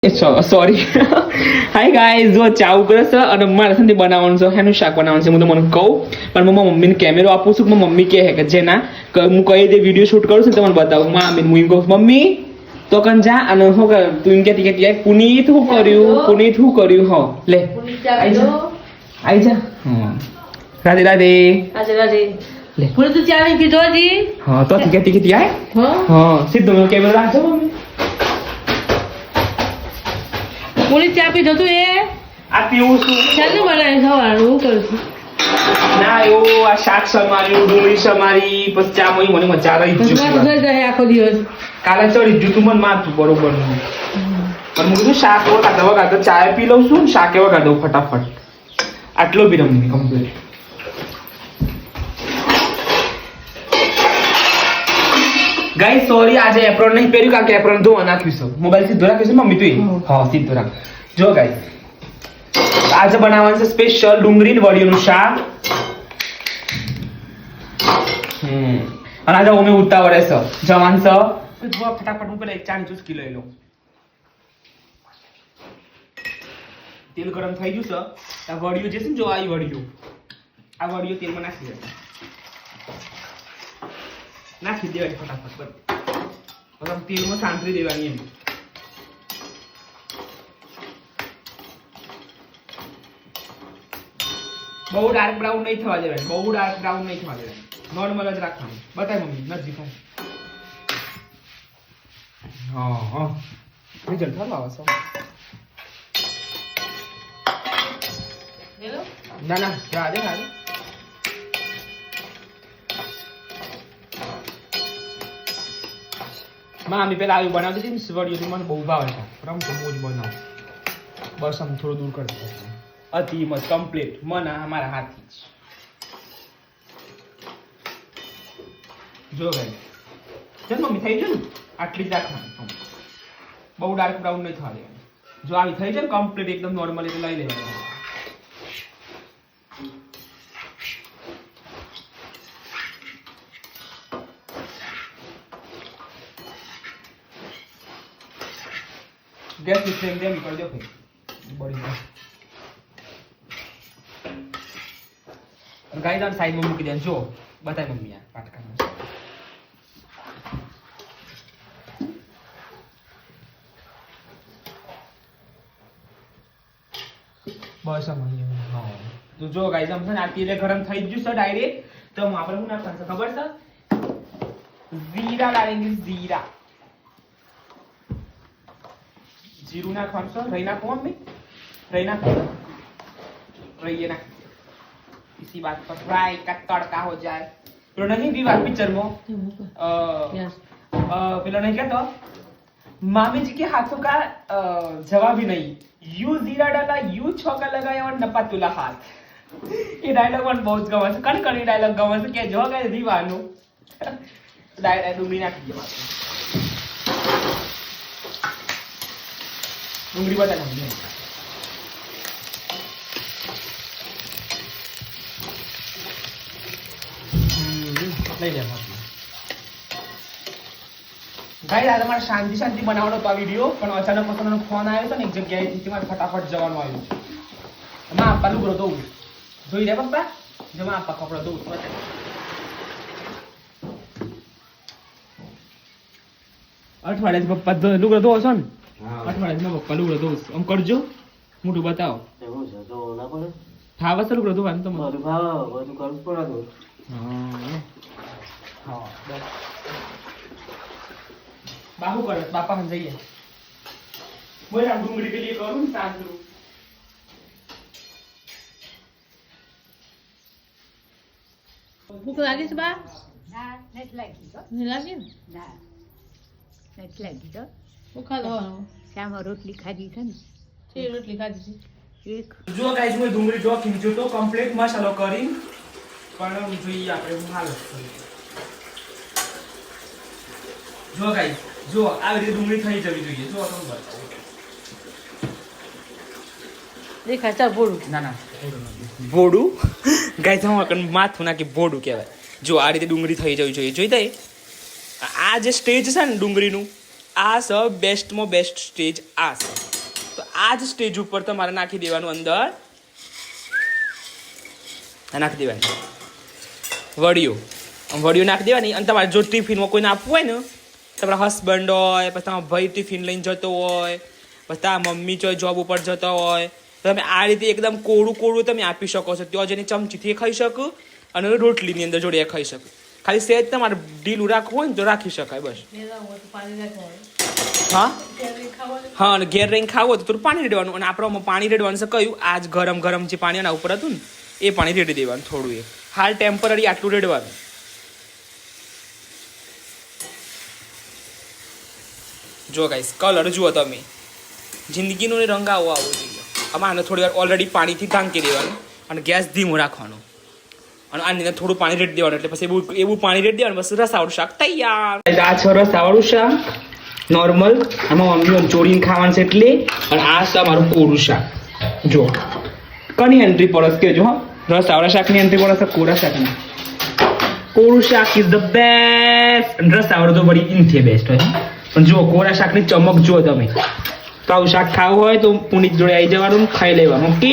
Sorry hi guys જો ચા ઉકળે છે અને મારે છે ને બનાવવાનું છે એનું શાક બનાવવાનું છે હું તો મને કહું પણ હું મારા મમ્મીને કેમેરો આપું છું મારી મમ્મી કહે કે જે ના હું કઈ રીતે વિડીયો શૂટ કરું છું તમને બતાવું મમ્મી હું એમ કહું મમ્મી તો કન જા અને શું કર તું એમ કહેતી કે પુનીત શું કર્યું હો લે આઈ જા રાધે રાધે લે પૂરી તો ચા નહીં પીધો હજી હા તો કહેતી આય હા સીધો મેં કેમેરો રાખજો મમ્મી પૂરી ચા પીધો તું એ આ પીવું છું ચાલુ બનાવી સવારનું હું કરું છું ના એવું આ શાક સમાર્યું ડુંગળી સમારી પછી ચા મને મજા આવી ઘર જાય આખો દિવસ કાલે ચડી ગયું તું મને મારતું બરોબર પણ હું કીધું શાક એવો કાઢો ચા પી લઉં છું શાક એવો કાઢો ફટાફટ આટલો બી રમી કમ્પ્લીટ ગાઈસ સોરી આજે એપ્રોન નહીં પહેર્યું કારણ કે એપ્રોન ધોવા નાખ્યું છે મોબાઈલ સીધો રાખ્યો છે મમ્મી તું હા સીધો રાખ જો ગાઈસ આજે બનાવવાનું છે સ્પેશિયલ ડુંગળી ને વડિયાનું શાક અને આજે અમે ઉતાવળે છે જવાન છે ફટાફટ હું પેલા એક ચાની ચૂસકી લઈ લઉં તેલ ગરમ થઈ ગયું છે આ વડિયું જે છે ને જો આ વડિયું તેલમાં નાખી દે નાખી દેવાની ફટાફટ બસ તેલમાં સાંતરી દેવાની એમ બહુ ડાર્ક બ્રાઉન નહીં થવા દેવાની નોર્મલ જ રાખવાનું બતાય મમ્મી નજીક હા રિઝલ્ટ સારું આવે છે ના રાધે મામી પેલા આવી બનાવતી હતી ને વડિયું મને બહુ ભાવે છે રમતો મોજ બનાવ બસ આમ થોડું દૂર કરી દે અતિ મસ્ત કમ્પ્લીટ મને અમારા હાથથી જ જો ભાઈ ચાલ મમ્મી થઈ જાય ને આટલી જ રાખવાની બહુ ડાર્ક બ્રાઉન નહીં થવા દેવાની જો આવી થઈ જાય ને કમ્પ્લીટ એકદમ નોર્મલ એટલે લઈ લેવાની ગેસ ની ફ્લેમ દેમ કરી દો ભાઈ બળી જાય ગાઈસ આમ સાઈડમાં મૂકી દે જો બતાય મમ્મી આ પાટકામાં બસ આમ હા તો જો ગાઈસ આમ છે ને આ તેલ ગરમ થઈ ગયું છે ડાયરેક્ટ તો આપણે શું નાખવાનું છે ખબર છે જીરા ડાલેંગે જીરા जीरू ना खान सो रही ना कौन में रही ना रही ना इसी बात पर फ्राई का तड़का हो जाए तो नहीं भी बात पिक्चर में पेलो नहीं क्या तो मामी जी के हाथों का जवाब ही नहीं यू जीरा डाला यू छौका लगाया और नपा तुला हाथ ये डायलॉग वन बहुत गवा से कण डायलॉग गवा से क्या जो गए दीवानो डायलॉग डूबी ना कीजिए डूंगरी बता लई લે ગાઈસ આ તમારે શાંતિ બનાવવાનો તો આ વિડિયો પણ અચાનક પોતાનો ફોન આવ્યો તો ને એક જગ્યાએથી મારે ફટાફટ જવાનું આવ્યું છે માં આપા લુગડો દઉં જોઈ લે પપ્પા જમા આપા કપડો દઉં અઠવાડિયે પપ્પા લુગડો ધોવો છો ને અઠવાડિયે પપ્પા લુગડો ધોવું આમ કરજો મોઢું બતાવો થાવા છે લુગડો ધોવાનું તો બધું કરવું પડે હા બાહુ કરે બાપા હમ જઈએ બોલ આમ ડુંગળી પેલી કરું ને સાંજરું ભૂખ લાગી છે બા ના નથી લાગી તો નહીં લાગી ને ના નથી લાગી તો હું ખાધો શામાં રોટલી ખાધી છે ને છે રોટલી ખાધી છે એક જો ગાઈસ હું ડુંગળી જો ખીંચો તો કમ્પ્લીટ મસાલો કરી પણ જોઈએ આપણે હું હાલ જો ગાઈસ જો આવી રીતે ડુંગળી થઈ જવી જોઈએ જો તમે બતાવો દેખાય ચાલ બોલું ના ભોડું ગાઈસ હું કન માથું નાખી ભોડું કહેવાય જો આ રીતે ડુંગળી થઈ જવી જોઈએ જોઈ દે આ જે સ્ટેજ છે ને ડુંગળીનું આ સ બેસ્ટમાં બેસ્ટ સ્ટેજ આ છે તો આ જ સ્ટેજ ઉપર તમારે નાખી દેવાનું અંદર નાખી દેવાની વડીઓ નાખી દેવાની. અને તમારે જો ટિફિનમાં કોઈને આપવું હોય ને, તમારા હસબન્ડ હોય, પછી તમારા ભાઈ ટિફિન લઈને જતો હોય, પછી તમારા મમ્મી જો જોબ ઉપર જતા હોય, તો તમે આ રીતે એકદમ કોળું તમે આપી શકો છો. ત્યાં જઈને ચમચીથી ખાઈ શકો અને રોટલીની અંદર જોડે ખાઈ શકો. ખાલી સહેજ તમારે ઢીલું રાખવું હોય ને તો રાખી શકાય બસ. હા અને ઘેર રહીને ખાવું હોય તો થોડું પાણી રેડવાનું. અને આપણે પાણી રેડવાનું છે કયું? આજ ગરમ જે પાણી એના ઉપર હતું ને એ પાણી રેડી દેવાનું થોડું. એ હાલ ટેમ્પરરી આટલું રેડવાનું. જો ગાઈસ કલર જુઓ તમે, જિંદગીનો રંગ આવો જોઈએ. આમાં આને થોડી વાર ઓલરેડી પાણીથી ઢાંકી દેવાનું અને ગેસ ધીમો રાખવાનો. અને આની અંદર થોડું પાણી રેડી દેવાનું. એટલે પછી એવું પાણી રેડી દેવાનું. બસ રસાવાળું શાક તૈયાર. આ છે રસાવાળું શાક નોર્મલ. આમાં મમ્મી ચોરીને ખાવાનું છે એટલે. અને આ છે મારું કોરું શાક. જો કની એન્ટ્રી પરસ કેજો. હા, રસાવાળા શાકની એન્ટ્રી પરસ, કોરા શાકની. કોરું શાક ઇઝ ધ બેસ્ટ. રસાવાળું તો બધી ઇનથી બેસ્ટ હોય. પણ જો કોરા શાકની ચમક જુઓ તમે. તો આવું શાક ખાવું હોય તો પુનિત જોડે આવી જવાનું, ખાઈ લેવાનું. ઓકે.